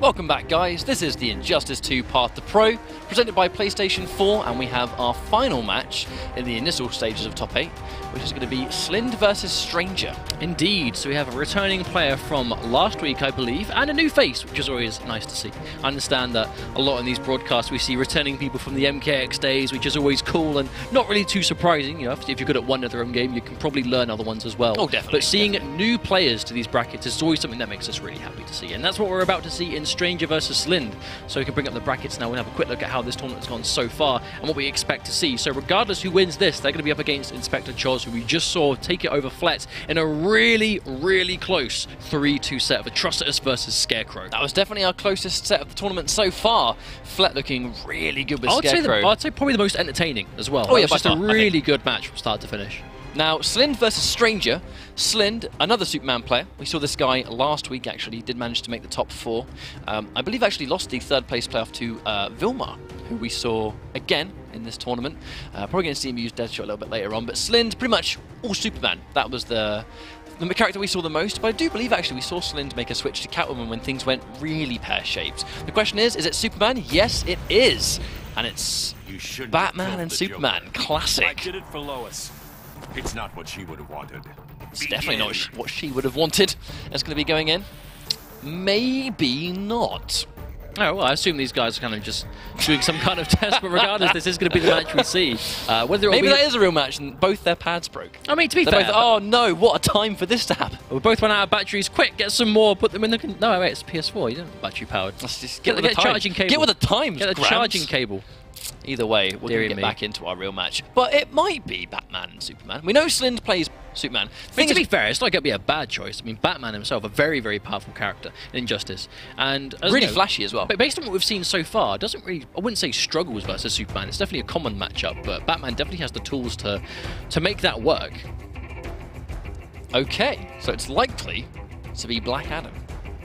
Welcome back, guys. This is the Injustice 2 Path to Pro, presented by PlayStation 4, and we have our final match in the initial stages of Top 8, which is going to be Slind versus Stranger. Indeed, so we have a returning player from last week, I believe, and a new face, which is always nice to see. I understand that a lot in these broadcasts we see returning people from the MKX days, which is always cool and not really too surprising. You know, if you're good at one of their own game, you can probably learn other ones as well. Oh, definitely. But seeing new players to these brackets is always something that makes us really happy to see, and that's what we're about to see in Stranger versus Slind. So we can bring up the brackets now and have a quick look at how this tournament's gone so far and what we expect to see. So regardless who wins this, they're going to be up against Inspector Chos, who we just saw take it over Flet in a really close 3-2 set of Atrocitus versus Scarecrow. That was definitely our closest set of the tournament so far. Flet looking really good with Scarecrow. I'd say probably the most entertaining as well. Oh yeah, just a really good match from start to finish. Now, Slind versus Stranger. Slind, another Superman player. We saw this guy last week, actually. Did manage to make the top 4. I believe actually lost the third place playoff to Vilmar, who we saw again in this tournament. Probably going to see him use Deadshot a little bit later on. But Slind, pretty much all Superman. That was the character we saw the most. But I do believe, actually, we saw Slind make a switch to Catwoman when things went really pear-shaped. The question is it Superman? Yes, it is. And it's Batman and Superman. Classic. I did it for Lois. It's not what she would have wanted. It's definitely not what she would have wanted. That's going to be going in. Maybe not. Oh, well, I assume these guys are kind of just doing some kind of test, but regardless, this is going to be the match we see. Maybe that is a real match and both their pads broke. I mean, to be fair... oh no, what a time for this to happen. We both run out of batteries. Quick, get some more, put them in the... No, wait, it's PS4, you don't have battery powered. Let's just get the charging cable. Get with the times, Get the charging cable. Either way, we're going to get back into our real match. But it might be Batman and Superman. We know Slind plays Superman. I mean, to be fair, it's not going to be a bad choice. I mean, Batman himself, a very powerful character in Injustice. And really flashy as well. But based on what we've seen so far, doesn't really, I wouldn't say struggles versus Superman. It's definitely a common matchup, but Batman definitely has the tools to make that work. Okay, so it's likely to be Black Adam.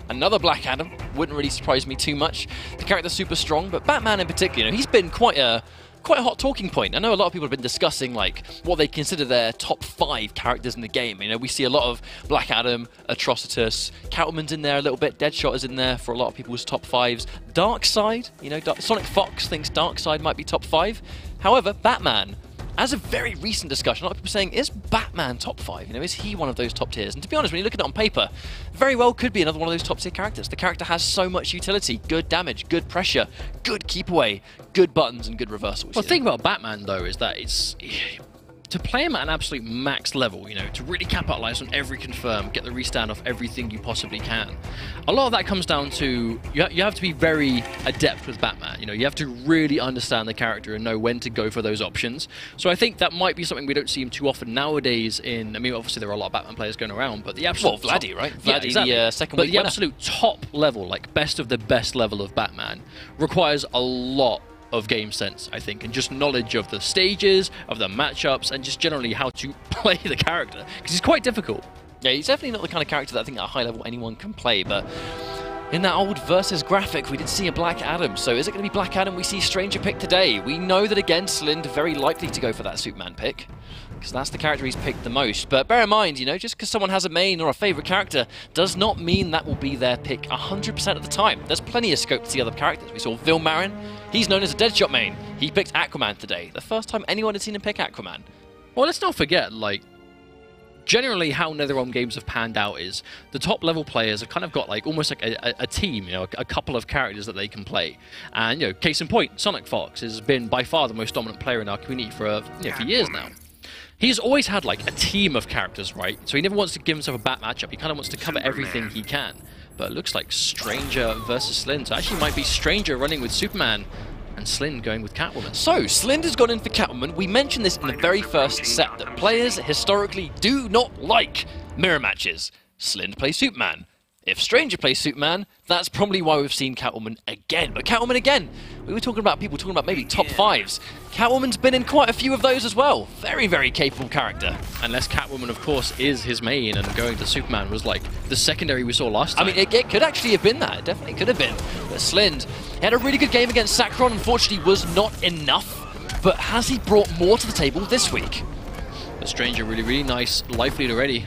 Another Black Adam wouldn't really surprise me too much. The character's super strong, but Batman in particular, you know, he's been quite a hot talking point. I know a lot of people have been discussing like what they consider their top 5 characters in the game. You know, we see a lot of Black Adam, Atrocitus, Catwoman's in there a little bit, Deadshot is in there for a lot of people's top 5s. Darkseid, you know, Sonic Fox thinks Darkseid might be top 5. However, Batman, as a very recent discussion, a lot of people are saying, is Batman top 5? You know, is he one of those top tiers? And to be honest, when you look at it on paper, very well could be another one of those top tier characters. The character has so much utility, good damage, good pressure, good keep away, good buttons, and good reversals. Well, the thing about Batman, though, is that it's... To play him at an absolute max level, you know, to really capitalize on every confirm, get the restand off everything you possibly can. A lot of that comes down to, you have to be very adept with Batman. You know, you have to really understand the character and know when to go for those options. So I think that might be something we don't see him too often nowadays in, I mean, obviously there are a lot of Batman players going around, but the absolute... Well, Vladdy, right? Vladdy, yeah, exactly. The second but week the winner. Absolute top level, like best of the best level of Batman, requires a lot of game sense, I think, and just knowledge of the stages, of the matchups, and just generally how to play the character, because he's quite difficult. Yeah, he's definitely not the kind of character that I think at a high level anyone can play, but in that old versus graphic, we did see a Black Adam, so is it going to be Black Adam we see Stranger pick today? We know that, again, Slind very likely to go for that Superman pick, because that's the character he's picked the most. But bear in mind, you know, just because someone has a main or a favourite character does not mean that will be their pick 100% of the time. There's plenty of scope to see other characters. We saw Vilmarin. He's known as a Deadshot main. He picked Aquaman today. The first time anyone had seen him pick Aquaman. Well, let's not forget, like, generally how NetherRealm games have panned out is the top level players have kind of got like almost like a team, you know, a couple of characters that they can play. And, you know, case in point, Sonic Fox has been by far the most dominant player in our community for, you know, for years now. He's always had like a team of characters, right? So he never wants to give himself a bad matchup. He kind of wants to cover everything he can. But it looks like Stranger versus Slind. So actually might be Stranger running with Superman and Slind going with Catwoman. So, Slind has gone in for Catwoman. We mentioned this in the very first set, that players historically do not like mirror matches. Slind plays Superman. If Stranger plays Superman, that's probably why we've seen Catwoman again. But Catwoman again, we were talking about people talking about maybe top 5s. Catwoman's been in quite a few of those as well. Very capable character. Unless Catwoman, of course, is his main and going to Superman was like the secondary we saw last time. I mean, it could actually have been that. It definitely could have been. But Slind had a really good game against Sakron. Unfortunately, was not enough. But has he brought more to the table this week? The Stranger really nice life lead already.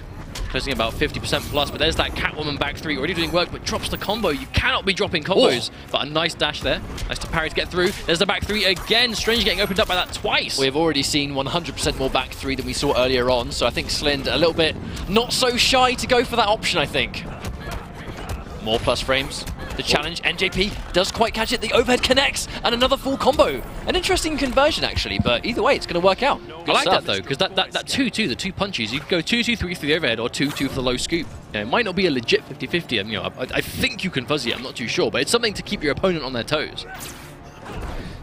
closing about 50% plus, but there's that Catwoman back 3 already doing work, but drops the combo. You cannot be dropping combos. Oh. But a nice dash there. Nice to parry to get through. There's the back 3 again. Strange getting opened up by that twice. We've already seen 100% more back 3 than we saw earlier on, so I think Slind a little bit not so shy to go for that option, I think. More plus frames. The challenge, NJP does quite catch it. The overhead connects, and another full combo. An interesting conversion, actually, but either way, it's going to work out. I like that, though, because that 2-2, the 2 punches, you could go 2-2-3 for the overhead or 2-2 for the low scoop. It might not be a legit 50-50, and I think you can fuzzy it, I'm not too sure, but it's something to keep your opponent on their toes.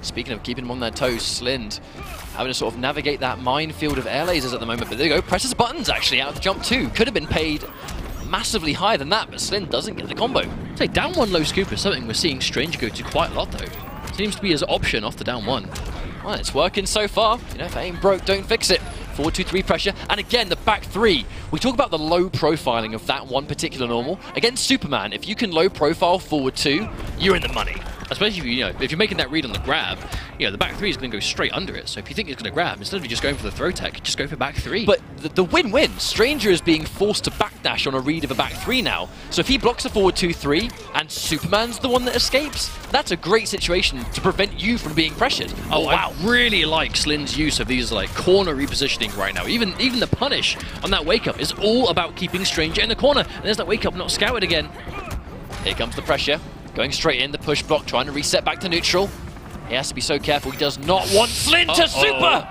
Speaking of keeping them on their toes, Slind having to sort of navigate that minefield of air lasers at the moment, but there you go, presses buttons, actually, out of the jump 2. Could have been paid massively higher than that, but Slind doesn't get the combo. Say down 1 low scoop is something we're seeing Strange go to quite a lot, though. Seems to be his option off the down 1. Well, it's working so far. If it ain't broke, don't fix it. Forward 2-3 pressure, and again the back 3. We talk about the low profiling of that one particular normal. Against Superman, if you can low profile forward 2, you're in the money. Especially if you're making that read on the grab, the back 3 is going to go straight under it. So if you think it's going to grab, instead of just going for the throw tech, just go for back 3. But the win-win, Stranger is being forced to backdash on a read of a back 3 now. So if he blocks a forward 2-3 and Superman's the one that escapes, that's a great situation to prevent you from being pressured. Oh wow! I really like Slind's use of these corner repositioning right now. Even the punish on that wake up is all about keeping Stranger in the corner. And there's that wake up not scouted again. Here comes the pressure. Going straight in, the push block, trying to reset back to neutral. He has to be so careful. He does not want Slind to super!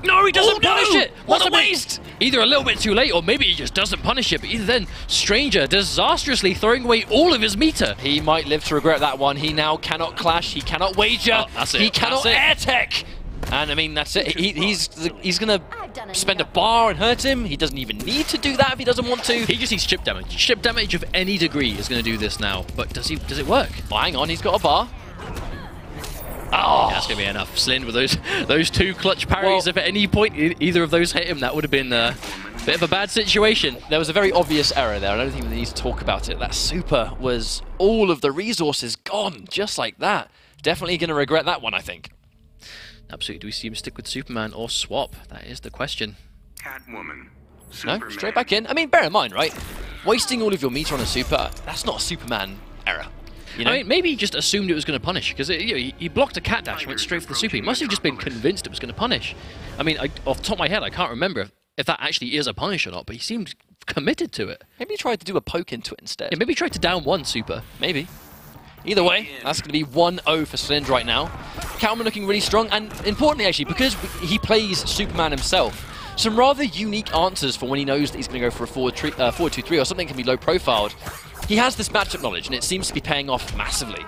No, he doesn't punish it! What a waste! Either a little bit too late, or maybe he just doesn't punish it, but either then, Stranger disastrously throwing away all of his meter. He might live to regret that one. He now cannot clash, he cannot wager, he cannot air tech! And I mean, that's it. He's gonna spend a bar and hurt him. He doesn't even need to do that if he doesn't want to. He just needs chip damage. Chip damage of any degree is gonna do this now. But does it work? Well, hang on, he's got a bar. Oh, yeah, that's gonna be enough. Slind with those 2 clutch parries. If at any point either of those hit him, that would have been a bit of a bad situation. There was a very obvious error there. I don't think we need to talk about it. That super was all of the resources gone, just like that. Definitely gonna regret that one, I think. Absolutely. Do we see him stick with Superman or swap? That is the question. Catwoman. No, straight back in. I mean, bear in mind, right? Wasting all of your meter on a super, that's not a Superman error. I mean, maybe he just assumed it was going to punish, because he blocked a cat dash and went straight for the super. He must have just been convinced it was going to punish. I mean, off the top of my head, I can't remember if that actually is a punish or not, but he seemed committed to it. Maybe he tried to do a poke into it instead. Yeah, maybe he tried to down 1 super. Maybe. Either way, that's going to be 1-0 for Slind right now. Catwoman looking really strong, and importantly, actually, because he plays Superman himself, some rather unique answers for when he knows that he's going to go for a forward 2-3 or something can be low profiled. He has this matchup knowledge, and it seems to be paying off massively.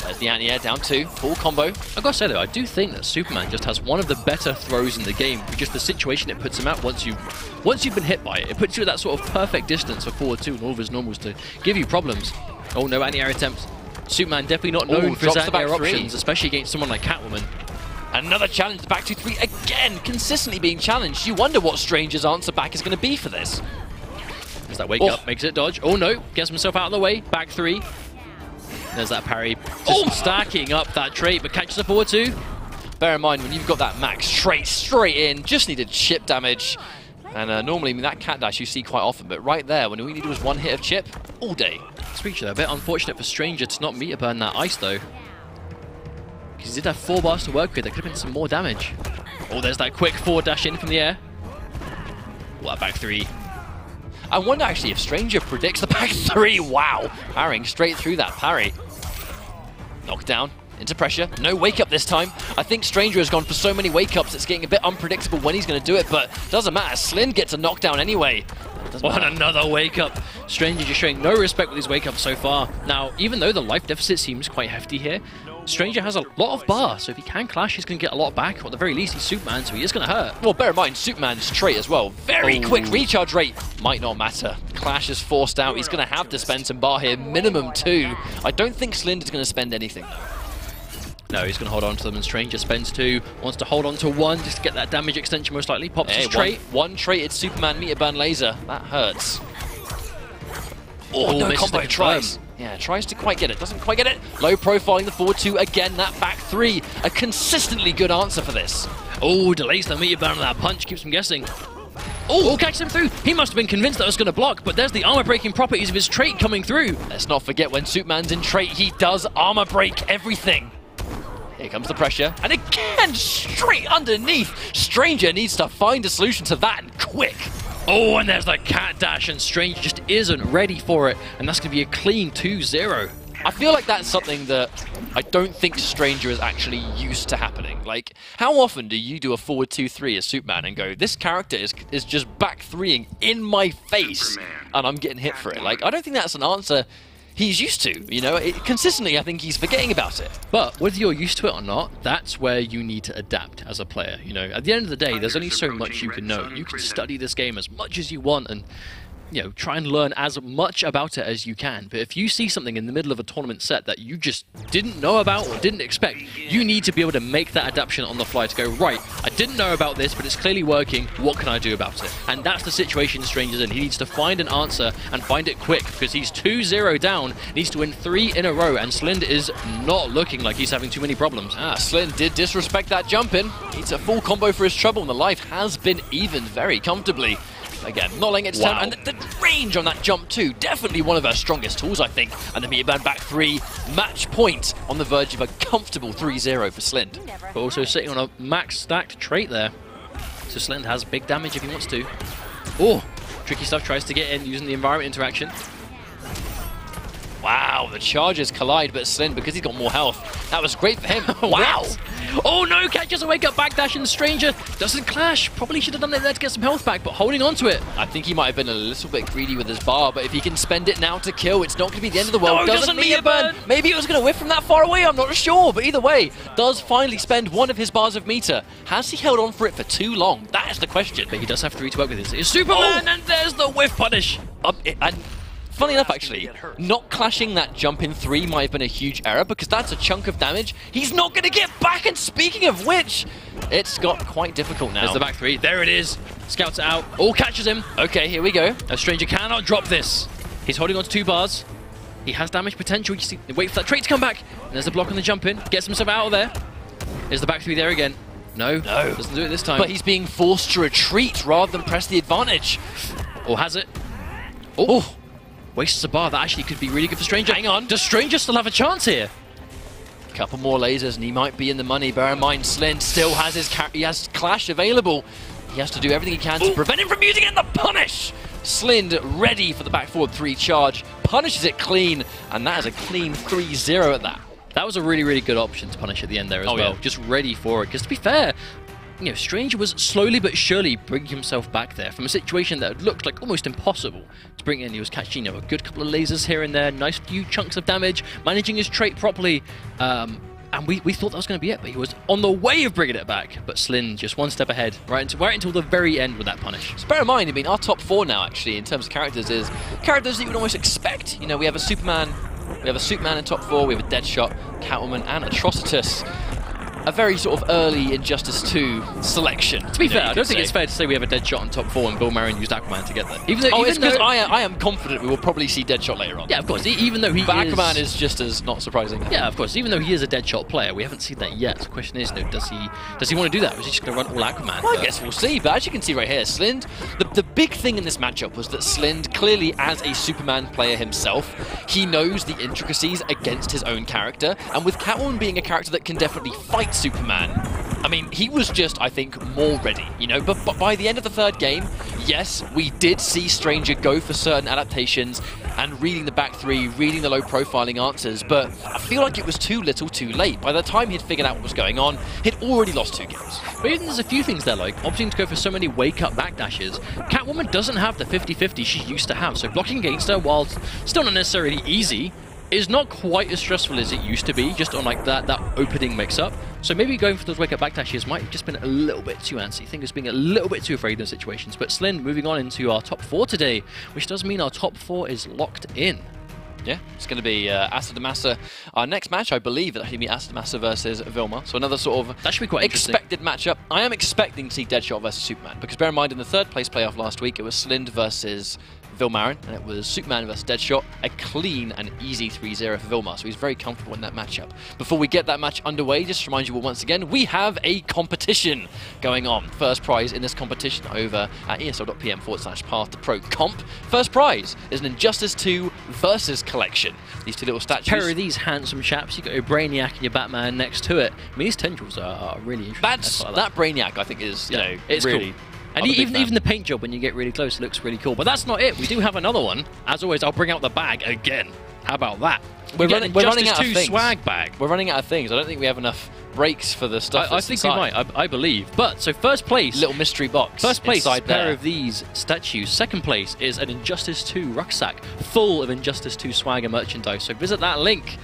There's the anti-air down 2, full combo. I've got to say though, I do think that Superman just has one of the better throws in the game, for just the situation it puts him at once you've been hit by it. It puts you at that sort of perfect distance for forward 2 and all of his normals to give you problems. Oh no, anti-air attempts. Superman definitely not known for his anti-air options, especially against someone like Catwoman. Another challenge, back 2-3, again, consistently being challenged. You wonder what Stranger's answer back is going to be for this. There's that wake up, makes it dodge. Oh no, gets himself out of the way, back 3. There's that parry, just stacking up that trait, but catches the forward 2. Bear in mind, when you've got that max trait straight in, just needed chip damage. And normally, I mean, that cat dash you see quite often, but right there, when all you need was 1 hit of chip, all day. Speaking of that, a bit unfortunate for Stranger to not meter burn that ice, though. Because he did have 4 bars to work with, there could have been some more damage. Oh, there's that quick forward dash in from the air. Oh, that back 3. I wonder, actually, if Stranger predicts the back 3. Wow. Parrying straight through that parry. Knockdown. Into pressure. No wake-up this time. I think Stranger has gone for so many wake-ups, it's getting a bit unpredictable when he's going to do it, but doesn't matter. Slind gets a knockdown anyway. What another wake-up. Stranger just showing no respect with his wake-up so far. Now, even though the life deficit seems quite hefty here, Stranger has a lot of bar, so if he can clash, he's going to get a lot back. Or at the very least, he's Superman, so he is going to hurt. Well, bear in mind, Superman's trait as well. Very quick recharge rate. Might not matter. Clash is forced out. He's going to have to spend some bar here. Minimum 2. I don't think Slind is going to spend anything. No, he's going to hold on to them, and Stranger spends 2. Wants to hold on to 1 just to get that damage extension most likely. Pops his trait. One trait, it's Superman meter burn laser. That hurts. Oh, no combo tries. Yeah, tries to quite get it. Doesn't quite get it. Low profiling the forward 2. Again, that back 3. A consistently good answer for this. Oh, delays the meter burn on that punch. Keeps him guessing. Oh, catches him through. He must have been convinced that it was going to block, but there's the armor-breaking properties of his trait coming through. Let's not forget when Superman's in trait, he does armor break everything. Here comes the pressure, and again, straight underneath. Stranger needs to find a solution to that, and quick. Oh, and there's the cat dash, and Strange just isn't ready for it, and that's going to be a clean 2-0. I feel like that's something that I don't think Stranger is actually used to happening. Like, how often do you do a forward 2-3 as Superman and go, this character is just back 3ing in my face, and I'm getting hit for it? Like, I don't think that's an answer he's used to, you know? Consistently, I think he's forgetting about it. But whether you're used to it or not, that's where you need to adapt as a player, you know? At the end of the day, there's only so much you can know. You can study this game as much as you want and, you know, try and learn as much about it as you can. But if you see something in the middle of a tournament set that you just didn't know about or didn't expect, you need to be able to make that adaptation on the fly to go, right, I didn't know about this, but it's clearly working. What can I do about it? And that's the situation Stranger's in. He needs to find an answer and find it quick because he's 2-0 down, needs to win 3 in a row, and Slind is not looking like he's having too many problems. Slind did disrespect that jump in. Needs a full combo for his trouble, and the life has been even very comfortably. Again, not letting it down, and the range on that jump too, definitely one of her strongest tools, I think. And the Meteor Band back 3, match point on the verge of a comfortable 3-0 for Slind. But also sitting on a max stacked trait there. So Slind has big damage if he wants to. Oh, tricky stuff, tries to get in using the environment interaction. Wow, the charges collide, but Slind, because he's got more health, that was great for him. Wow! Oh no, catches a wake up backdash, and Stranger doesn't clash. Probably should have done it there to get some health back, but holding on to it. I think he might have been a little bit greedy with his bar, but if he can spend it now to kill, it's not going to be the end of the world. No, doesn't Meteor Burn. Maybe it was going to whiff from that far away, I'm not sure, but either way, does finally spend one of his bars of meter. Has he held on for it for too long? That is the question. But he does have 3 to work with. It's Superman, and there's the whiff punish. And funny enough, actually, not clashing that jump in 3 might have been a huge error because that's a chunk of damage he's not going to get back. And speaking of which, it's got quite difficult now. There's the back 3. There it is. Scouts it out. All catches him. Okay, here we go. A Stranger cannot drop this. He's holding on to 2 bars. He has damage potential. You see, wait for that trait to come back. And there's a block on the jump in. Gets himself out of there. There's the back 3 there again. No, doesn't do it this time. But he's being forced to retreat rather than press the advantage. Or has it? Oh. Wastes a bar. That actually could be really good for Stranger. Hang on. Does Stranger still have a chance here? Couple more lasers and he might be in the money. Bear in mind, Slind still has he has Clash available. He has to do everything he can to prevent him from using it in the punish. Slind ready for the back forward 3 charge. Punishes it clean, and that is a clean 3-0 at that. That was a really, really good option to punish at the end there as well. Yeah. Just ready for it. Because to be fair, you know, Stranger was slowly but surely bringing himself back there from a situation that looked like almost impossible to bring in. He was catching, you know, a good couple of lasers here and there, nice few chunks of damage, managing his trait properly. And we thought that was going to be it, but he was on the way of bringing it back. But Slind just one step ahead, right until the very end with that punish. So bear in mind, I mean, our top 4 now, actually, in terms of characters, is characters that you would almost expect. You know, we have a Superman in top 4, we have a Deadshot, Catwoman, and Atrocitus. A very sort of early Injustice 2 selection. To be fair, I don't think it's fair to say we have a Deadshot on top 4 and Bill Marion used Aquaman to get there. Even though, it's because I am confident we will probably see Deadshot later on. Yeah, of course. Even though he but is... Aquaman is just as not surprising. Yeah, of course. Even though he is a Deadshot player, we haven't seen that yet. The question is, you know, does he want to do that? Or is he just going to run all Aquaman? Well, I guess we'll see. But as you can see right here, Slind, the big thing in this matchup was that Slind, clearly as a Superman player himself, he knows the intricacies against his own character. And with Catwoman being a character that can definitely fight Superman, I mean, he was just, I think, more ready, you know, but by the end of the 3rd game, yes, we did see Stranger go for certain adaptations and reading the back 3, reading the low profiling answers, but I feel like it was too little too late. By the time he'd figured out what was going on, he'd already lost 2 games. But even there's a few things there, like opting to go for so many wake-up backdashes. Catwoman doesn't have the 50-50 she used to have, so blocking against her, while still not necessarily easy, is not quite as stressful as it used to be, just on like that opening mix-up. So maybe going for those wake-up backdashes might have just been a little bit too antsy. I think it's being a little bit too afraid in those situations. But Slind moving on into our top 4 today, which does mean our top 4 is locked in. Yeah, it's going to be Asa Damasa. Our next match, I believe, is actually be Asa Damasa versus Vilma. So another sort of that should be quite expected matchup. I am expecting to see Deadshot versus Superman, because bear in mind, in the 3rd place playoff last week, it was Slind versus Vilmarin, and it was Superman versus Deadshot, a clean and easy 3-0 for Vilmar, so he's very comfortable in that matchup. Before we get that match underway, just to remind you all once again, we have a competition going on. First prize in this competition over at esl.pm/path to pro comp. First prize is an Injustice 2 Versus collection. These two little statues. Pair of these handsome chaps. You got your Brainiac and your Batman next to it. I mean, these tendrils are really interesting. That Brainiac, I think, is it's really cool. And even the paint job, when you get really close, looks really cool. But that's not it. We do have another one. As always, I'll bring out the bag again. How about that? We're running out of things. Swag bag. We're running out of things. I don't think we have enough breaks for the stuff. I think we might. I believe. But so first place, little mystery box. First place is a pair there of these statues. Second place is an Injustice 2 rucksack full of Injustice 2 swag and merchandise. So visit that link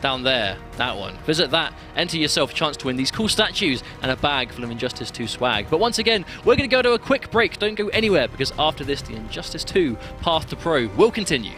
down there, that one. Visit that, enter yourself a chance to win these cool statues and a bag full of Injustice 2 swag. But once again, we're going to go to a quick break. Don't go anywhere, because after this, the Injustice 2 Path to Pro will continue.